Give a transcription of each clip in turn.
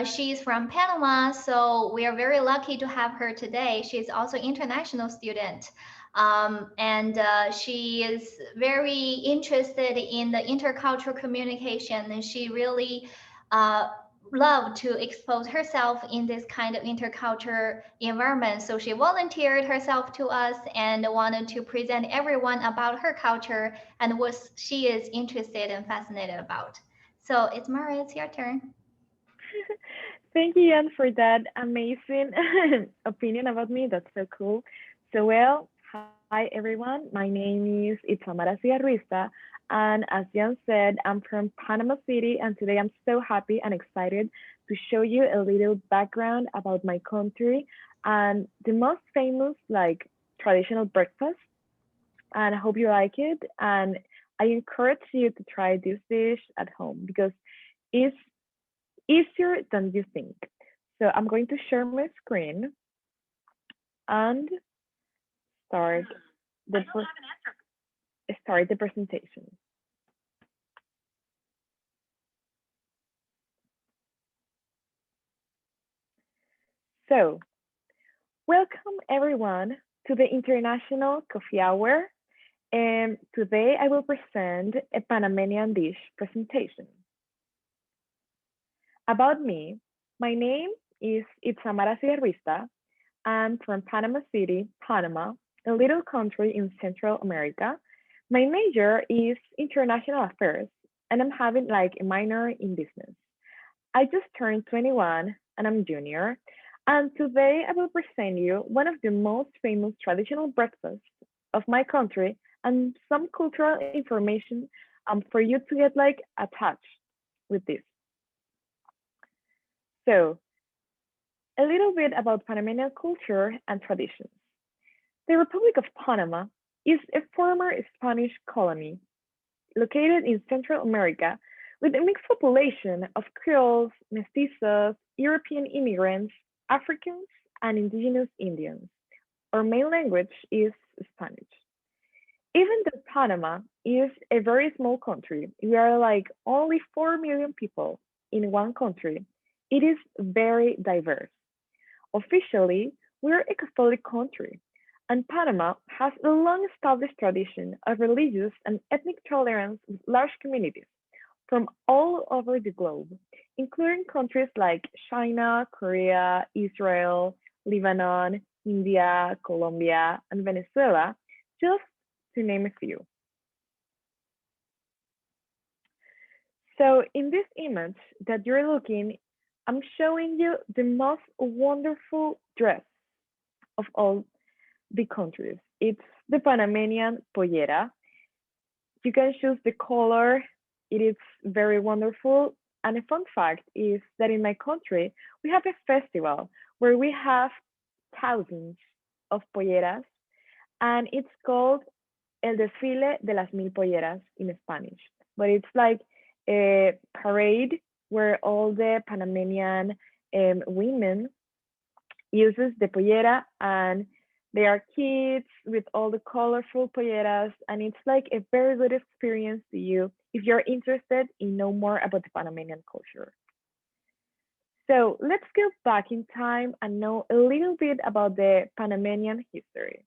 She's from Panama, so we are very lucky to have her today. She's also international student. And she is very interested in the intercultural communication, and she really uh, loved to expose herself in this kind of intercultural environment. So she volunteered herself to us and wanted to present everyone about her culture and what she is interested and fascinated about. So it's Mara, it's your turn. Thank you, Ian, for that amazing opinion about me. That's so cool. So, well, hi, everyone. My name is Itzamara Cigarruista. And as Jan said, I'm from Panama City. And today I'm so happy and excited to show you a little background about my country and the most famous, like, traditional breakfast. And I hope you like it. And I encourage you to try this dish at home because it's easier than you think. So I'm going to share my screen and start the start the presentation. So welcome everyone to the International Coffee Hour. And today I will present a Panamanian dish presentation. About me, my name is Itzamara Cigarruista. I'm from Panama City, Panama, a little country in Central America. My major is international affairs, and I'm having like a minor in business. I just turned 21 and I'm junior. And today I will present you one of the most famous traditional breakfasts of my country and some cultural information for you to get like attached with this. So a little bit about Panamanian culture and traditions. The Republic of Panama is a former Spanish colony located in Central America with a mixed population of Creoles, mestizos, European immigrants, Africans, and indigenous Indians. Our main language is Spanish. Even though Panama is a very small country, we are like only 4 million people in one country. It is very diverse. Officially, we're a Catholic country, and Panama has a long established tradition of religious and ethnic tolerance with large communities from all over the globe, including countries like China, Korea, Israel, Lebanon, India, Colombia, and Venezuela, just to name a few. So in this image that you're looking, I'm showing you the most wonderful dress of all the countries. It's the Panamanian pollera. You can choose the color. It is very wonderful. And a fun fact is that in my country, we have a festival where we have thousands of polleras, and it's called El Desfile de las Mil Polleras in Spanish. But it's like a parade where all the Panamanian women uses the pollera, and they are kids with all the colorful polleras, and it's like a very good experience to you if you're interested in know more about the Panamanian culture. So let's go back in time and know a little bit about the Panamanian history.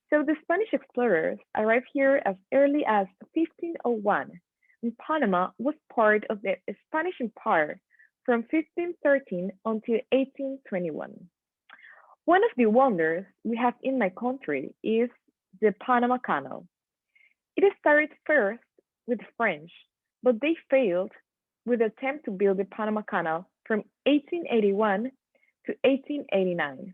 So the Spanish explorers arrived here as early as 1501, and Panama was part of the Spanish Empire from 1513 until 1821. One of the wonders we have in my country is the Panama Canal. It started first with the French, but they failed with the attempt to build the Panama Canal from 1881 to 1889.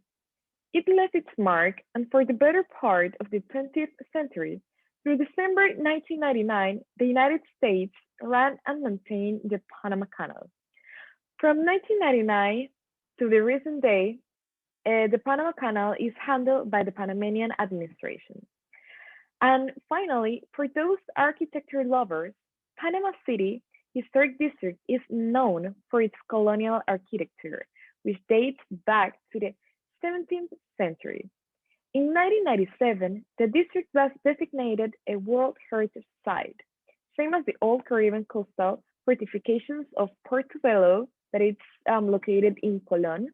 It left its mark, and for the better part of the 20th century, through December 1999, the United States ran and maintained the Panama Canal. From 1999 to the recent day, the Panama Canal is handled by the Panamanian administration. And finally, for those architecture lovers, Panama City Historic District is known for its colonial architecture, which dates back to the 17th century. In 1997, the district was designated a World Heritage Site, same as the old Caribbean coastal fortifications of Portobello, that it's located in Colón,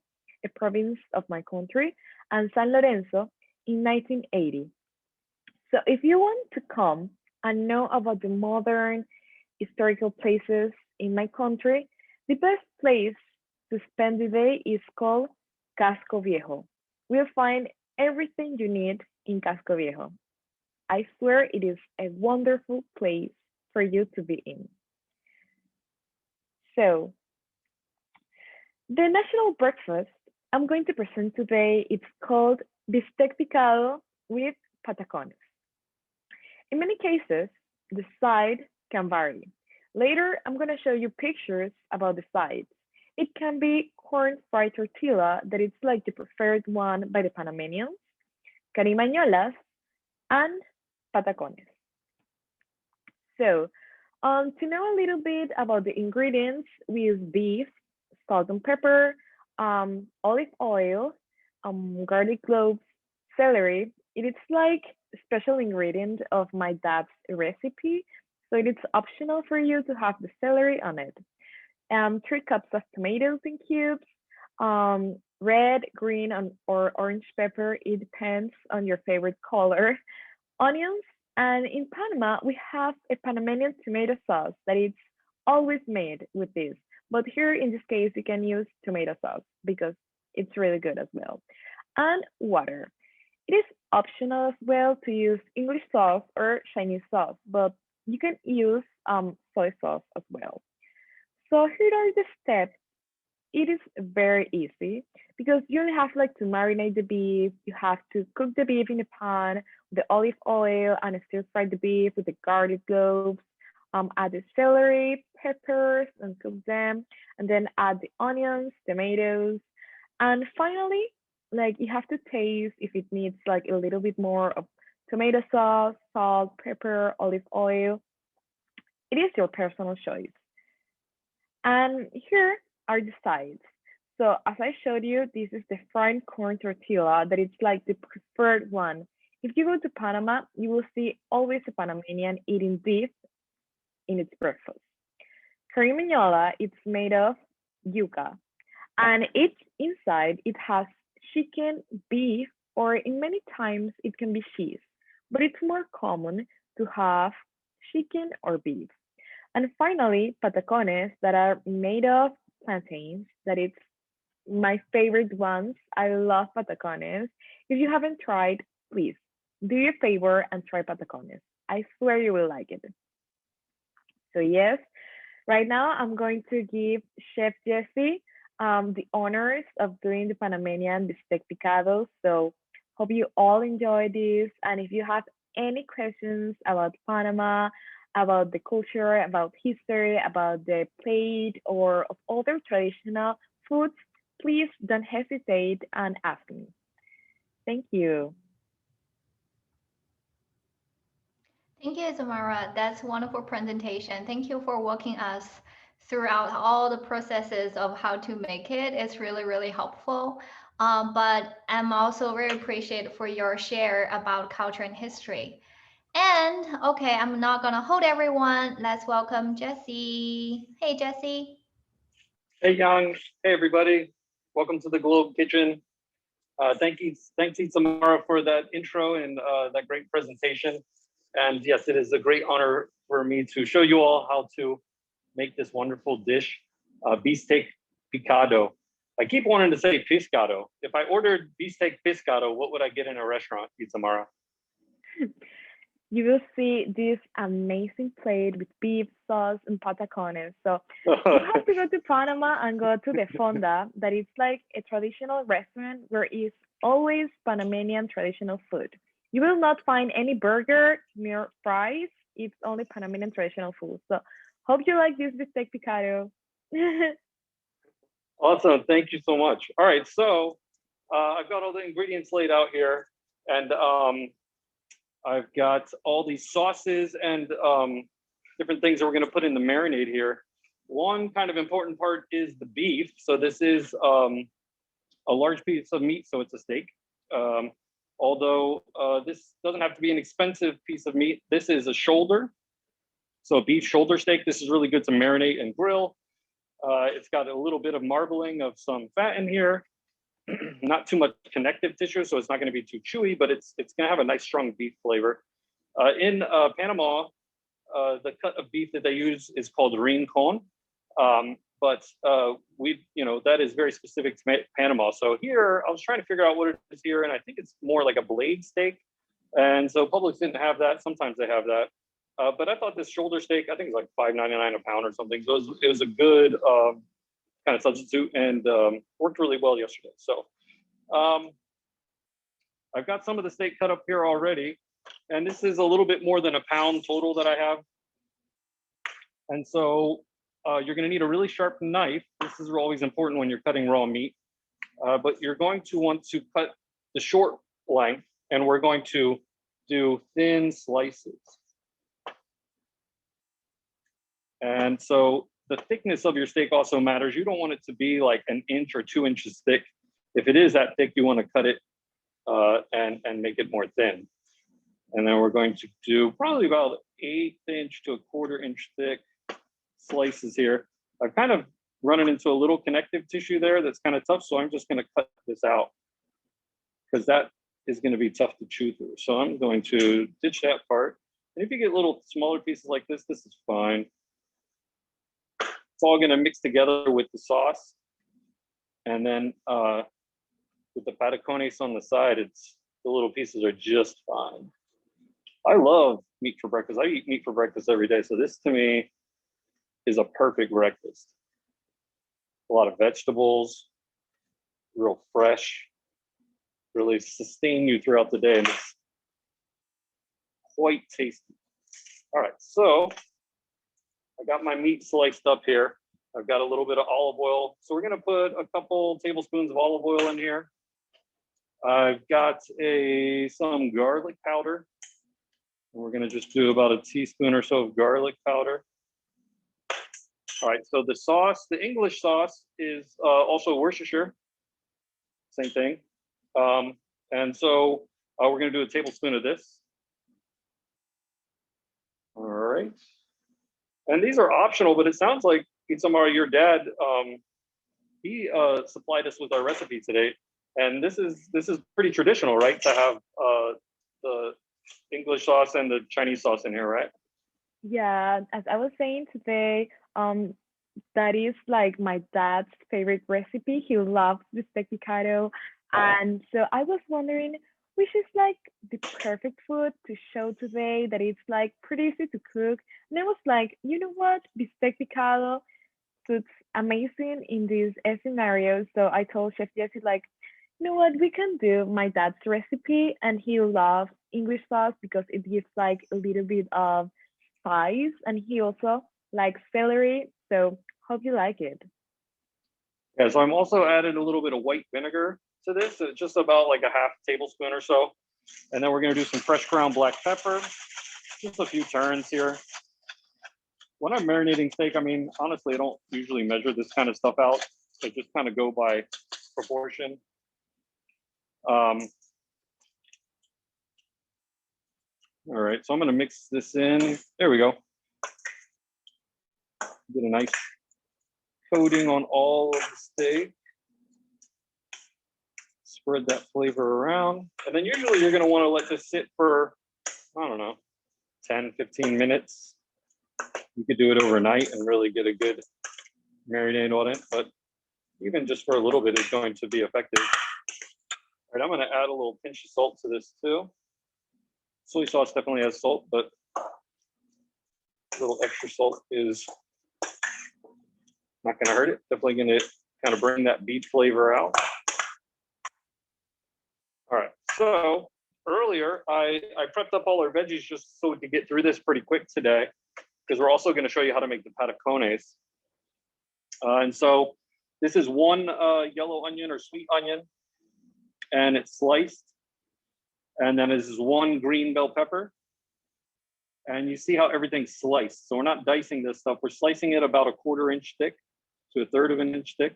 a province of my country, and San Lorenzo in 1980. So if you want to come and know about the modern historical places in my country, the best place to spend the day is called Casco Viejo. We'll find everything you need in Casco Viejo. I swear it is a wonderful place for you to be in. So, the national breakfast I'm going to present today, it's called Bistek Picado with Pataconos. In many cases, the side can vary. Later, I'm going to show you pictures about the sides. It can be corn fried tortilla, that it's like the preferred one by the Panamanians, carimañolas, and patacones. So, to know a little bit about the ingredients, we use beef, salt and pepper, olive oil, garlic cloves, celery. It is like a special ingredient of my dad's recipe, so it is optional for you to have the celery on it. 3 cups of tomatoes in cubes, red, green, or orange pepper. It depends on your favorite color. Onions, and in Panama, we have a Panamanian tomato sauce that is always made with this. But here in this case, you can use tomato sauce because it's really good as well. And water. It is optional as well to use English sauce or Chinese sauce, but you can use soy sauce as well. So here are the steps. It is very easy because you only have like to marinate the beef. You have to cook the beef in a pan with the olive oil and stir fry the beef with the garlic cloves. Add the celery, peppers, and cook them. And then add the onions, tomatoes. And finally, like you have to taste if it needs like a little bit more of tomato sauce, salt, pepper, olive oil. It is your personal choice. And here are the sides. So as I showed you, this is the fried corn tortilla that it's like the preferred one. If you go to Panama, you will see always a Panamanian eating this in its breakfast. Carimañola, it's made of yuca, and it's inside, it has chicken, beef, or in many times it can be cheese, but it's more common to have chicken or beef. And finally, patacones that are made of plantains, that it's my favorite ones. I love patacones. If you haven't tried, please do you a favor and try patacones. I swear you will like it. So yes, right now I'm going to give Chef Jessie the honors of doing the Panamanian Bistek Picado. So hope you all enjoy this. And if you have any questions about Panama, about the culture, about history, about the plate, or of other traditional foods, please don't hesitate and ask me. Thank you. Thank you, Itzamara. That's a wonderful presentation. Thank you for walking us throughout all the processes of how to make it. It's really, really helpful. But I'm also very appreciative for your share about culture and history. And okay, I'm not gonna hold everyone. Let's welcome Jesse. Hey, Jesse. Hey, Yang. Hey, everybody. Welcome to the Globe Kitchen. Thanks, Itzamara, for that intro and that great presentation. And yes, it is a great honor for me to show you all how to make this wonderful dish, Bistec Picado. I keep wanting to say Piscado. If I ordered Bistec Picado, what would I get in a restaurant, Itzamara? You will see this amazing plate with beef sauce and patacones. So you have to go to Panama and go to the Fonda, that is like a traditional restaurant where it's always Panamanian traditional food. You will not find any burger near fries. It's only Panamanian traditional food. So hope you like this Bistek Picado. Awesome. Thank you so much. All right. So I've got all the ingredients laid out here. And I've got all these sauces and different things that we're going to put in the marinade here. One kind of important part is the beef. So this is a large piece of meat, so it's a steak. Although this doesn't have to be an expensive piece of meat. This is a shoulder. So beef shoulder steak. This is really good to marinate and grill. It's got a little bit of marbling of some fat in here. Not too much connective tissue, so it's not going to be too chewy, but it's going to have a nice strong beef flavor. In Panama, the cut of beef that they use is called rincon, but that is very specific to Panama. So here, I was trying to figure out what it is here, and I think it's more like a blade steak. And so Publix didn't have that. Sometimes they have that. But I thought this shoulder steak, I think it's like $5.99 a pound or something. So it was a good kind of substitute, and worked really well yesterday. So I've got some of the steak cut up here already, and this is a little bit more than a pound total that I have. And so you're going to need a really sharp knife. This is always important when you're cutting raw meat, but you're going to want to cut the short length, and we're going to do thin slices. And so the thickness of your steak also matters. You don't want it to be like an inch or 2 inches thick. If it is that thick, you want to cut it and make it more thin. And then we're going to do probably about 1/8 inch to 1/4 inch thick slices here. I've kind of run it into a little connective tissue there that's kind of tough, so I'm just going to cut this out because that is going to be tough to chew through. So I'm going to ditch that part. And if you get little smaller pieces like this is fine. It's all going to mix together with the sauce. And then with the Pataconos on the side, the little pieces are just fine. I love meat for breakfast. I eat meat for breakfast every day. So this to me is a perfect breakfast. A lot of vegetables, real fresh, really sustain you throughout the day. And it's quite tasty. All right, so I got my meat sliced up here. I've got a little bit of olive oil. So we're gonna put a couple tablespoons of olive oil in here. I've got some garlic powder. And we're gonna just do about a teaspoon or so of garlic powder. All right, so the sauce, the English sauce is also Worcestershire, same thing. And so we're gonna do a tablespoon of this. All right. And these are optional, but it sounds like Itzamara, your dad, he supplied us with our recipe today. And this is pretty traditional, right? To have the English sauce and the Chinese sauce in here, right? Yeah, as I was saying today, that is like my dad's favorite recipe. He loves Bistek Picado. And so I was wondering, which is like the perfect food to show today that it's like pretty easy to cook. And I was like, you know what? Bistek Picado suits amazing in this scenario. So I told Chef Jesse, like, you know what? We can do my dad's recipe, and he loves English sauce because it gives like a little bit of spice, and he also likes celery. So hope you like it. Yeah, so I'm also adding a little bit of white vinegar to this, just about like a half tablespoon or so. And then we're gonna do some fresh ground black pepper, just a few turns here. When I'm marinating steak, I mean, honestly, I don't usually measure this kind of stuff out. I just kind of go by proportion. All right, so I'm gonna mix this in. There we go. Get a nice coating on all of the steak. Spread that flavor around. And then usually you're gonna wanna let this sit for, I don't know, 10, 15 minutes. You could do it overnight and really get a good marinade on it, but even just for a little bit is going to be effective. All right, I'm gonna add a little pinch of salt to this too. Soy sauce definitely has salt, but a little extra salt is not gonna hurt it. Definitely gonna kind of bring that beef flavor out. All right, so earlier I prepped up all our veggies just so we could get through this pretty quick today, because we're also gonna show you how to make the patacones. And so this is one yellow onion or sweet onion, and it's sliced. And then this is one green bell pepper. And you see how everything's sliced. So we're not dicing this stuff. We're slicing it about a 1/4 inch thick to a 1/3 of an inch thick.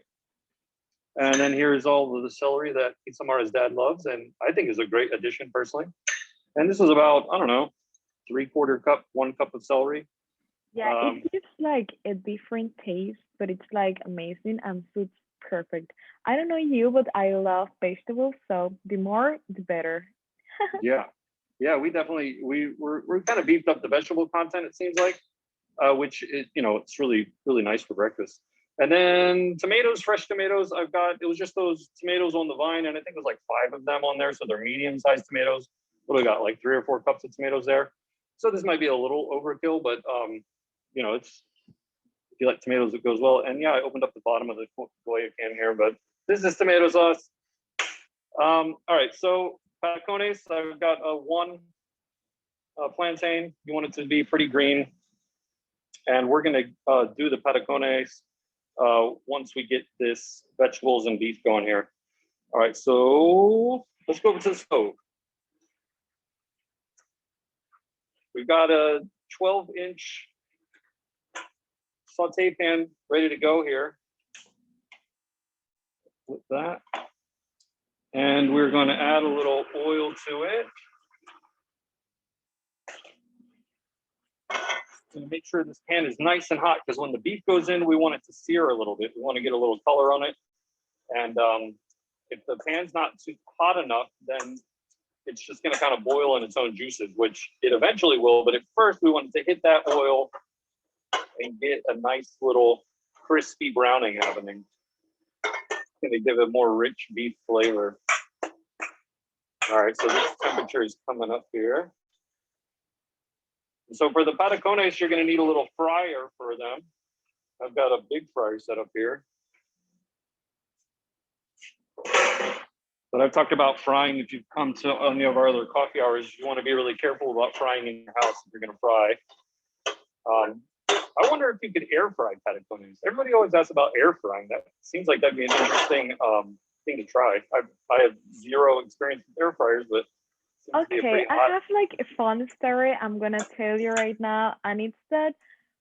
And then here's all of the celery that Itzamara's dad loves, and I think is a great addition personally. And this is about, I don't know, 3/4 cup, 1 cup of celery. Yeah, it gives like a different taste, but it's like amazing and suits perfect. I don't know you, but I love vegetables, so the more the better. Yeah, yeah, we definitely we're kind of beefed up the vegetable content. It seems like, which is, you know, it's really nice for breakfast. And then tomatoes, fresh tomatoes. I've got, it was just those tomatoes on the vine, and I think it was like 5 of them on there, so they're medium-sized tomatoes. What do we got? Like 3 or 4 cups of tomatoes there. So this might be a little overkill, but you know, it's, if you like tomatoes, it goes well. And yeah, I opened up the bottom of the Goya can here, but this is tomato sauce. All right, so patacones, I've got one plantain. You want it to be pretty green. And we're gonna do the patacones once we get this vegetables and beef going here. All right, so let's go over to the stove. We've got a 12-inch saute pan ready to go here with that. And we're going to add a little oil to it. And make sure this pan is nice and hot, because when the beef goes in, we want it to sear a little bit. We want to get a little color on it. And if the pan's not too hot enough, then it's just going to kind of boil in its own juices, which it eventually will. But at first, we want to hit that oil and get a nice little crispy browning happening. It's going to give it more rich beef flavor. All right, so this temperature is coming up here. So for the patacones, you're going to need a little fryer for them. I've got a big fryer set up here. But I've talked about frying. If you've come to any of our other coffee hours, you want to be really careful about frying in your house if you're going to fry. I wonder if you could air fry patacones. Everybody always asks about air frying. That seems like that'd be an interesting thing to try. I have zero experience with air fryers, but okay, I have like a fun story I'm gonna tell you right now, and it's that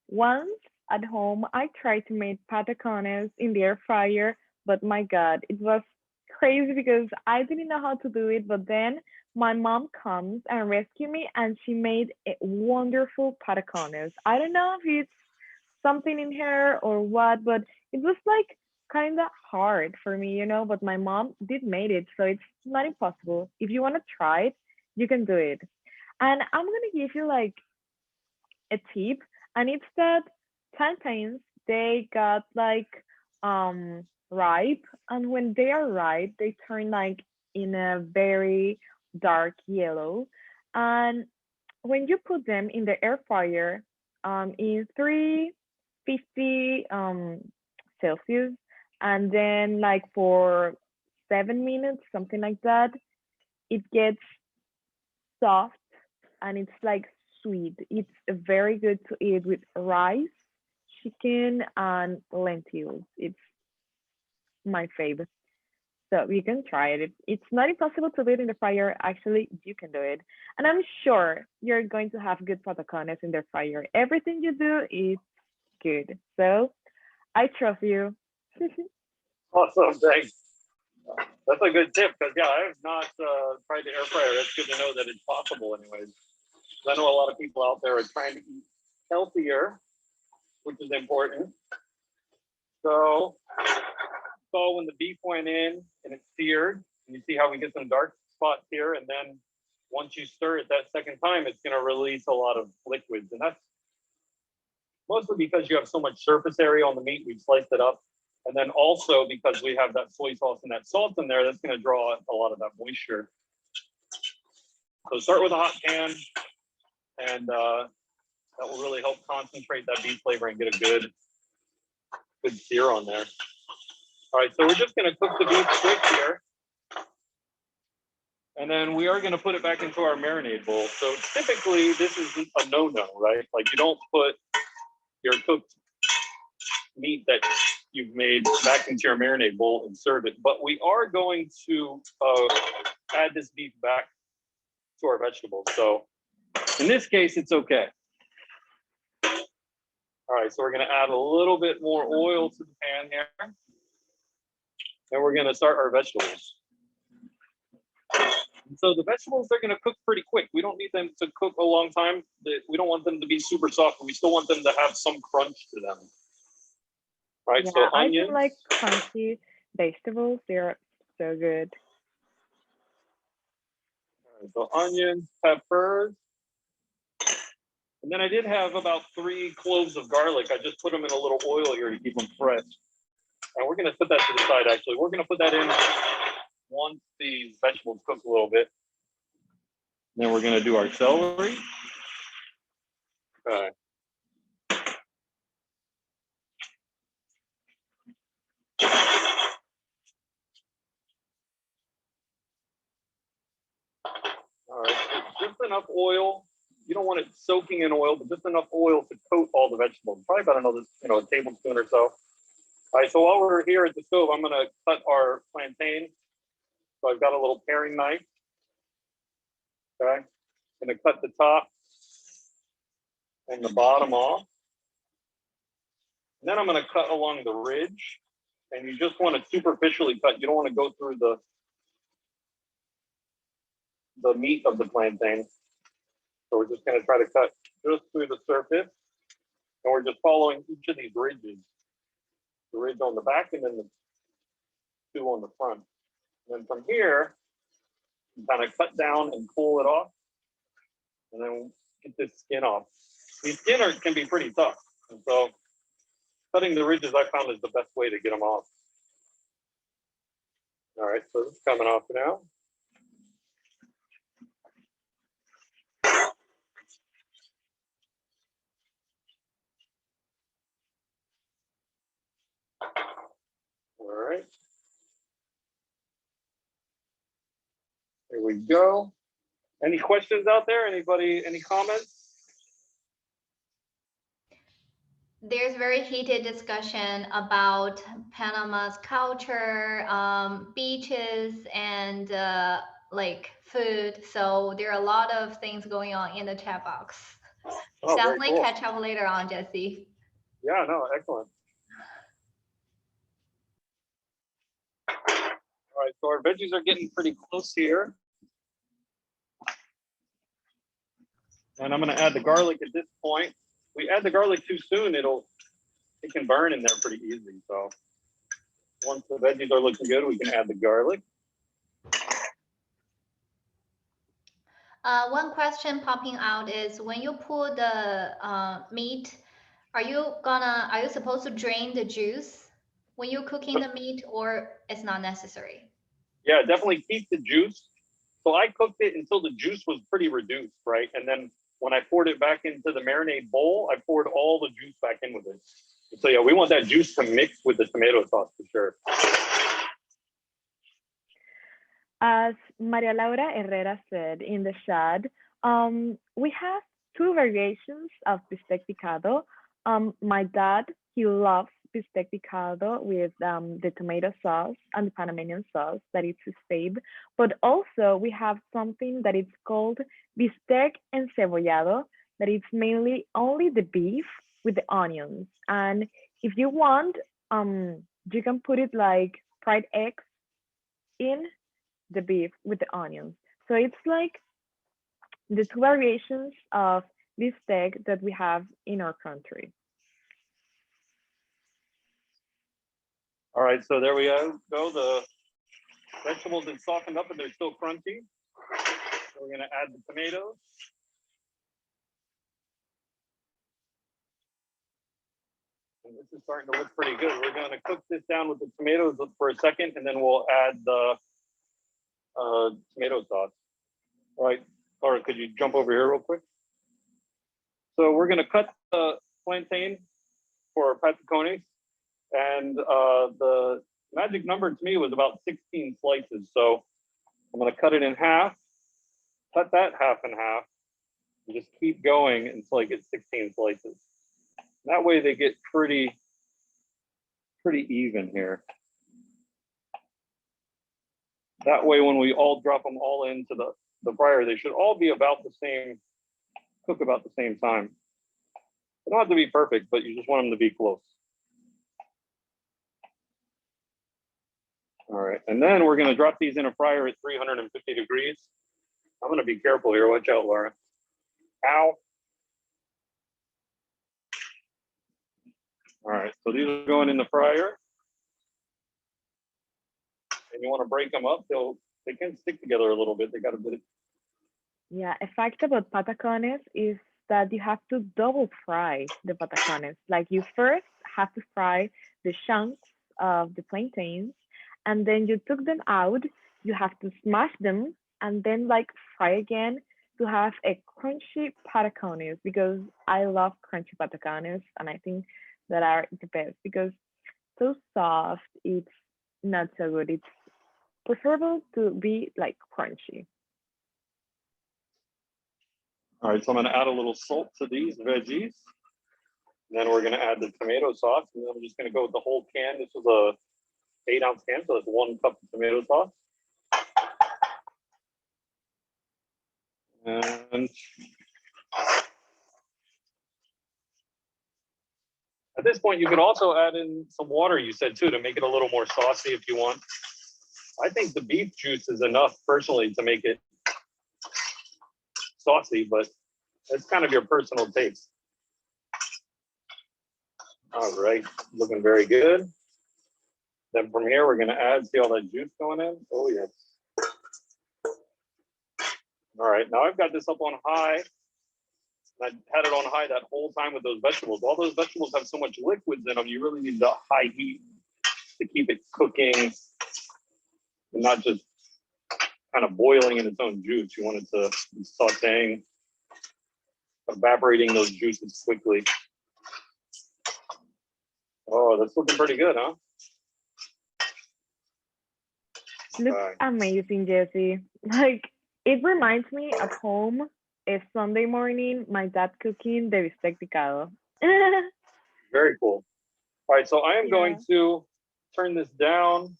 once at home I tried to make patacones in the air fryer, but my God, it was crazy because I didn't know how to do it. But then my mom comes and rescued me, and she made a wonderful patacones. I don't know if it's something in her or what, but it was like kind of hard for me, you know. But my mom did made it, so it's not impossible. If you want to try it, you can do it. And I'm gonna give you like a tip, and it's that plantains, they got like ripe, and when they are ripe, they turn like in a very dark yellow. And when you put them in the air fryer, in 350 Celsius, and then like for 7 minutes, something like that, it gets soft and it's like sweet. It's very good to eat with rice, chicken, and lentils. It's my favorite. So you can try it. It's not impossible to do it in the fryer. Actually, you can do it. And I'm sure you're going to have good patacones in the fryer. Everything you do is good. So I trust you. Awesome, thanks. That's a good tip, because yeah, I have not tried the air fryer. That's good to know that it's possible anyways. I know a lot of people out there are trying to eat healthier, which is important. So when the beef went in and it's seared, and you see how we get some dark spots here, and then once you stir it that second time, it's going to release a lot of liquids, and that's mostly because you have so much surface area on the meat. We've sliced it up, and then also because we have that soy sauce and that salt in there, that's going to draw a lot of that moisture. So start with a hot pan, and that will really help concentrate that beef flavor and get a good sear on there. All right, so we're just going to cook the beef quick here. And then we are going to put it back into our marinade bowl. So typically this is a no-no, right? Like you don't put your cooked meat that you've made back into your marinade bowl and serve it. But we are going to add this beef back to our vegetables. So in this case, it's okay. All right, so we're going to add a little bit more oil to the pan here. And we're going to start our vegetables. And so the vegetables, they're going to cook pretty quick. We don't need them to cook a long time. We don't want them to be super soft, but we still want them to have some crunch to them. Right, Yeah, so I do onions. like crunchy vegetables. They're so good. So onions, peppers. And then I did have about 3 cloves of garlic. I just put them in a little oil here to keep them fresh. And we're going to put that to the side, actually. We're going to put that in once these vegetables cook a little bit. Then we're going to do our celery. Okay. All right, so just enough oil. You don't want it soaking in oil, but just enough oil to coat all the vegetables. Probably about another, a tablespoon or so. All right, so while we're here at the stove, I'm gonna cut our plantain. So I've got a little paring knife. Okay, gonna cut the top and the bottom off. And then I'm gonna cut along the ridge. And you just want to superficially cut. You don't want to go through the meat of the plantain. So we're just going to try to cut just through the surface. And we're just following each of these ridges. The ridge on the back and then the 2 on the front. And then from here, you kind of cut down and pull it off. And then get this skin off. These skin can be pretty tough. And so cutting the ridges I found is the best way to get them off. All right, so it's coming off now. All right. Here we go. Any questions out there? Anybody, any comments? There's very heated discussion about Panama's culture, beaches, and like food. So there are a lot of things going on in the chat box. Oh, Definitely very cool. catch up later on, Jesse. Yeah, no, excellent. All right, so our veggies are getting pretty close here. And I'm gonna add the garlic at this point. We add the garlic too soon, it can burn in there pretty easy. So once the veggies are looking good, we can add the garlic. One question popping out is when you pull the meat, are you supposed to drain the juice when you're cooking the meat, or it's not necessary? Yeah, definitely keep the juice. So I cooked it until the juice was pretty reduced, right? And then when I poured it back into the marinade bowl, I poured all the juice back in with it. So yeah, we want that juice to mix with the tomato sauce for sure. As Maria Laura Herrera said in the chat, we have 2 variations of Bistek Picado. My dad, he loves Bistek Picado with the tomato sauce and the Panamanian sauce, that is his fave. But also we have something that is called Bistek Encebollado, that is mainly only the beef with the onions. And if you want, you can put it like fried eggs in the beef with the onions. So it's like the 2 variations of bistec that we have in our country. All right, so there we go. The vegetables have softened up, but they're still crunchy. So we're gonna add the tomatoes. And this is starting to look pretty good. We're gonna cook this down with the tomatoes for a second, and then we'll add the tomato sauce. All right, Laura, could you jump over here real quick? So we're gonna cut the plantain for Pataconos, and the magic number to me was about 16 slices. So I'm gonna cut it in half, cut that half in half, and just keep going until I get 16 slices. That way they get pretty even here. That way when we all drop them all into the fryer, they should all be about the same, cook about the same time. They don't have to be perfect, but you just want them to be close. All right, and then we're gonna drop these in a fryer at 350 degrees. I'm gonna be careful here. Watch out, Laura. Ow. All right, so these are going in the fryer. And you want to break them up, they can stick together a little bit. They got a bit. Yeah, a fact about patacones is that you have to double fry the patacones. Like you first have to fry the chunks of the plantains, and then you took them out. You have to smash them and then like fry again to have a crunchy patacones, because I love crunchy patacones and I think that are the best because so soft, it's not so good. It's preferable to be like crunchy. All right, so I'm going to add a little salt to these veggies. And then we're going to add the tomato sauce. And then I'm just going to go with the whole can. This was a 8-ounce can, so that's 1 cup of tomato sauce. And at this point, you could also add in some water, you said too, to make it a little more saucy if you want. I think the beef juice is enough personally to make it saucy, but it's kind of your personal taste. All right, looking very good. Then from here, we're gonna add, see all that juice going in? Oh yes. All right, now I've got this up on high. I had it on high that whole time with those vegetables. All those vegetables have so much liquids in them, you really need the high heat to keep it cooking and not just kind of boiling in its own juice. You want it to be sauteing, evaporating those juices quickly. Oh, that's looking pretty good, huh? Looks amazing, Jesse. Like it reminds me of home. A Sunday morning, my dad cooking the Bistek Picado. Very cool. All right, so I am Yeah. going to turn this down.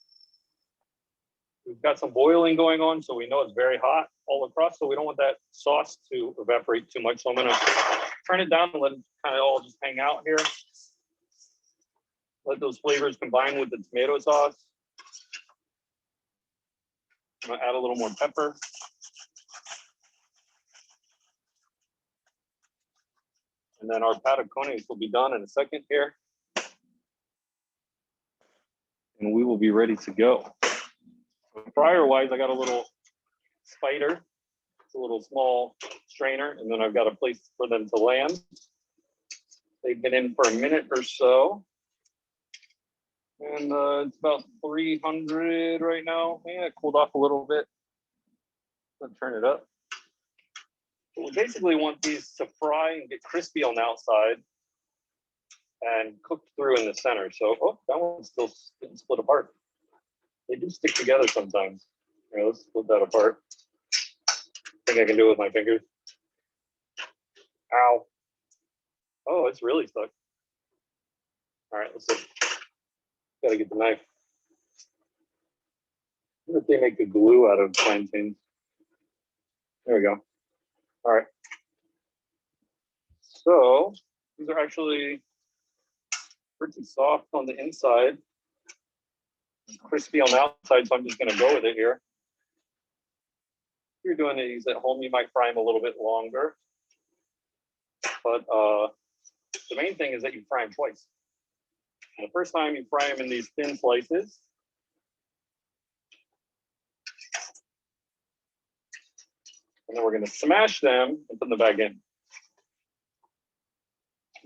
We've got some boiling going on, so we know it's very hot all across, so we don't want that sauce to evaporate too much. So I'm gonna turn it down and let it kind of all just hang out here. Let those flavors combine with the tomato sauce. I'm gonna add a little more pepper. And then our patacones will be done in a second here. And we will be ready to go. Fryer wise, I got a little spider. It's a little small strainer, and then I've got a place for them to land. They've been in for a minute or so. And it's about 300 right now. Yeah, it cooled off a little bit. Let's turn it up. We basically want these to fry and get crispy on the outside and cooked through in the center. So, oh, that one's still getting split apart. They do stick together sometimes. Here, let's split that apart. I think I can do it with my fingers. Ow. Oh, it's really stuck. All right, let's see. Gotta get the knife. I wonder if they make the glue out of plantains. There we go. All right. So these are actually pretty soft on the inside, crispy on the outside. So I'm just gonna go with it here. If you're doing these at home, you might fry them a little bit longer. But the main thing is that you fry them twice. And the first time you fry them in these thin slices. And then we're going to smash them and put them back in.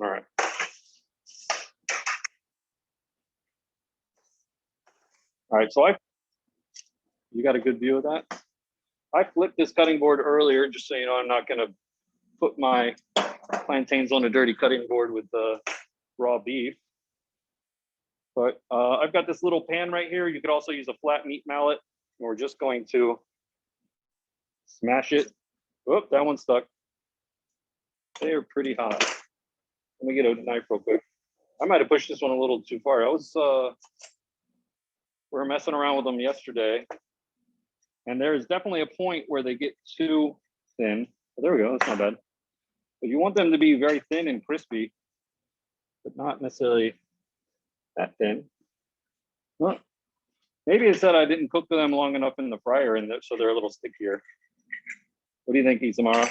All right. All right, so you got a good view of that? I flipped this cutting board earlier, just so you know, I'm not going to put my plantains on a dirty cutting board with the raw beef. But I've got this little pan right here. You could also use a flat meat mallet. And we're just going to smash it. Oh, that one's stuck. They are pretty hot. Let me get a knife real quick. I might have pushed this one a little too far. We were messing around with them yesterday. And there is definitely a point where they get too thin. Oh, there we go, that's not bad. But you want them to be very thin and crispy, but not necessarily that thin. Oh, Maybe it's that I didn't cook them long enough in the fryer, and so they're a little stickier. What do you think, Itzamara?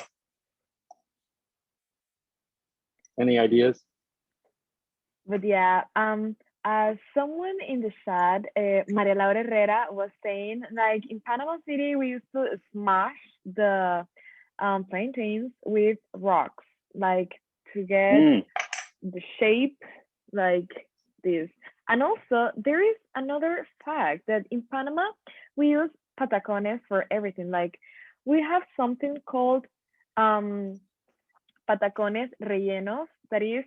Any ideas? But yeah, someone in the chat, Maria Laura Herrera, was saying, like, in Panama City, we used to smash the plantains with rocks, like, to get the shape like this. And also, there is another fact that in Panama, we use patacones for everything. Like, we have something called patacones rellenos, that is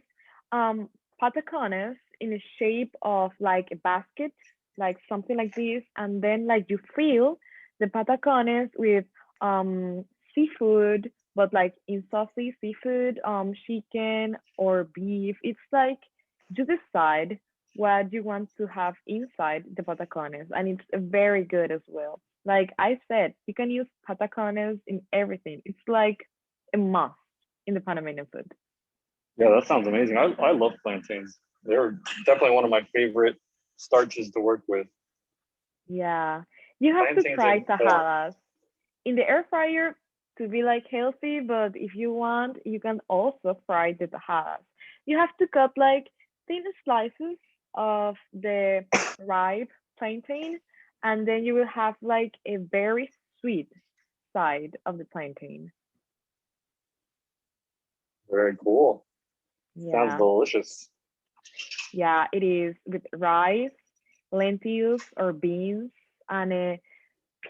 patacones in the shape of like a basket, like something like this, and then like you fill the patacones with seafood, but like in saucy seafood, chicken or beef. It's like you decide what you want to have inside the patacones, and it's very good as well. Like I said, you can use patacones in everything. It's like a must in the Panamanian food. Yeah, that sounds amazing. I love plantains. They're definitely one of my favorite starches to work with. Yeah, you have to fry tajadas in the air fryer to be like healthy, but if you want, you can also fry the tajadas. You have to cut like thin slices of the ripe plantain, and then you will have like a very sweet side of the plantain. Very cool. Yeah. Sounds delicious. Yeah, it is, with rice, lentils or beans, and a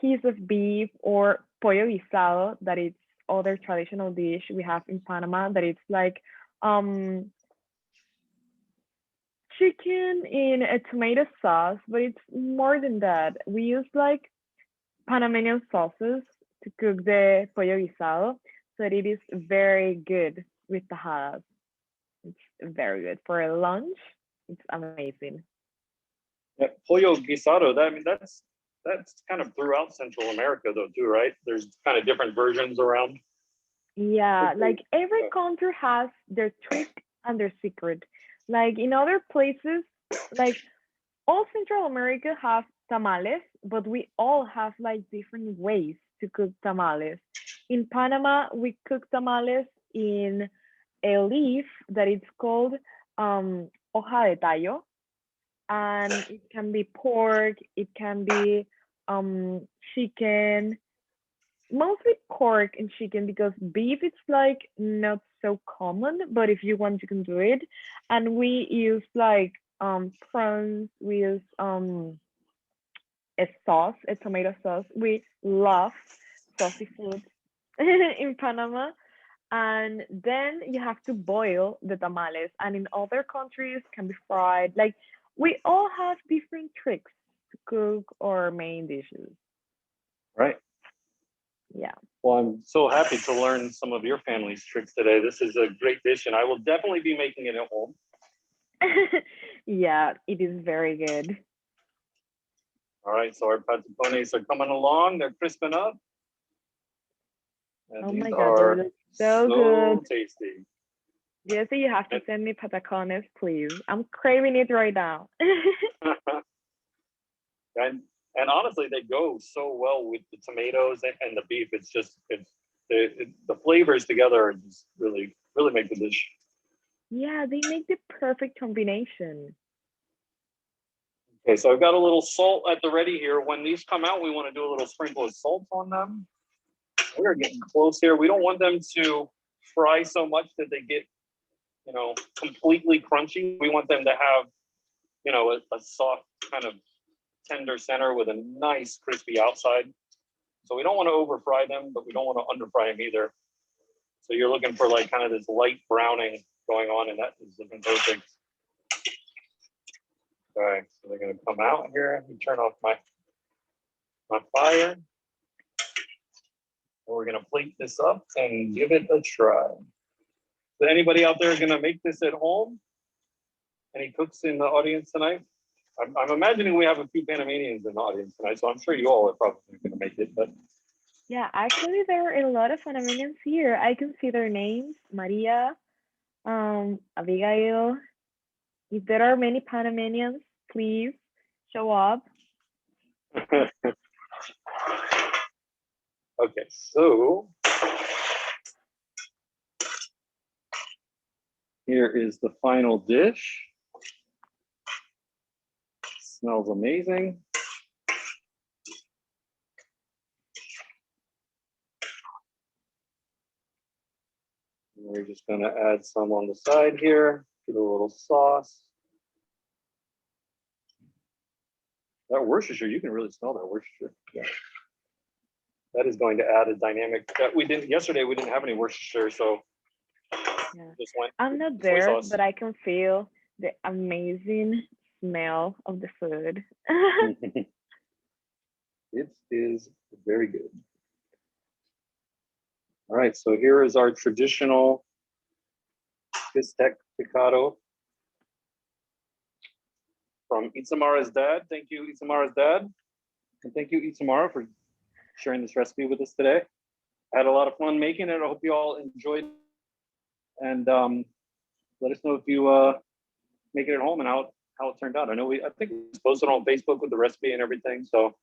piece of beef or pollo guisado, that is other traditional dish we have in Panama, that it's like chicken in a tomato sauce, but it's more than that. We use like Panamanian sauces to cook the pollo guisado, so it is very good with tajadas. It's very good for a lunch. It's amazing. Yeah, pollo guisado. That's kind of throughout Central America though too, right? There's kind of different versions around. Yeah, like every country has their trick and their secret. Like in other places, like all Central America have tamales, but we all have like different ways to cook tamales. In Panama, we cook tamales in a leaf that it's called hoja de tallo, and it can be pork, it can be chicken, mostly pork and chicken, because beef it's like not so common, but if you want you can do it. And we use like prawns, we use a sauce, a tomato sauce. We love saucy food in Panama. And then you have to boil the tamales, and in other countries can be fried. Like we all have different tricks to cook our main dishes. Right. Yeah. Well, I'm so happy to learn some of your family's tricks today. This is a great dish, and I will definitely be making it at home. Yeah, it is very good. All right, so our patacones are coming along. They're crisping up. And oh these my God, they look so good. Tasty. Yes, you have to send me patacones, please. I'm craving it right now. And honestly, they go so well with the tomatoes and the beef. It's just the flavors together are just really make the dish. Yeah, they make the perfect combination. Okay, so I've got a little salt at the ready here. When these come out, we want to do a little sprinkle of salt on them. We're getting close here. We don't want them to fry so much that they get, completely crunchy. We want them to have, a soft kind of tender center with a nice crispy outside. So we don't want to over fry them, but we don't want to under fry them either. So you're looking for like kind of this light browning going on, and that is looking perfect. Okay, so they're going to come out here. Let me turn off my fire. And we're going to plate this up and give it a try. So anybody out there going to make this at home? Any cooks in the audience tonight? I'm imagining we have a few Panamanians in the audience tonight, so I'm sure you all are probably going to make it. But yeah, actually, there are a lot of Panamanians here. I can see their names: Maria, Abigail. If there are many Panamanians, please show up. Okay, so here is the final dish. Smells amazing. We're just going to add some on the side here, get a little sauce. That Worcestershire, you can really smell that Worcestershire. Yeah. That is going to add a dynamic that we didn't yesterday. We didn't have any Worcestershire, so Yeah. just went. I'm not soy there, sauce. but I can feel the amazing smell of the food. It is very good. All right, so here is our traditional Bistek Picado from Itzamara's dad. Thank you, Itzamara's dad. And thank you, Itzamara, for sharing this recipe with us today. I had a lot of fun making it. I hope you all enjoyed it. And let us know if you make it at home and how it turned out. I think we posted on Facebook with the recipe and everything, so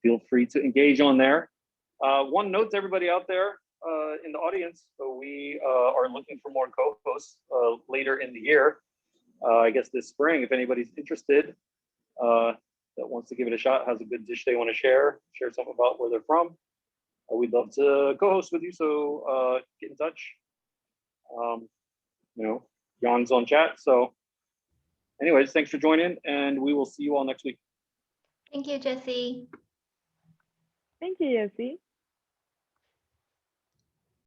feel free to engage on there. One note to everybody out there in the audience, so we are looking for more co-hosts later in the year. I guess this spring, if anybody's interested, that wants to give it a shot, has a good dish they want to share something about where they're from, we'd love to co-host with you, so get in touch. Jan's on chat. So anyways, thanks for joining, and we will see you all next week. Thank you, Jesse. Thank you, Jesse.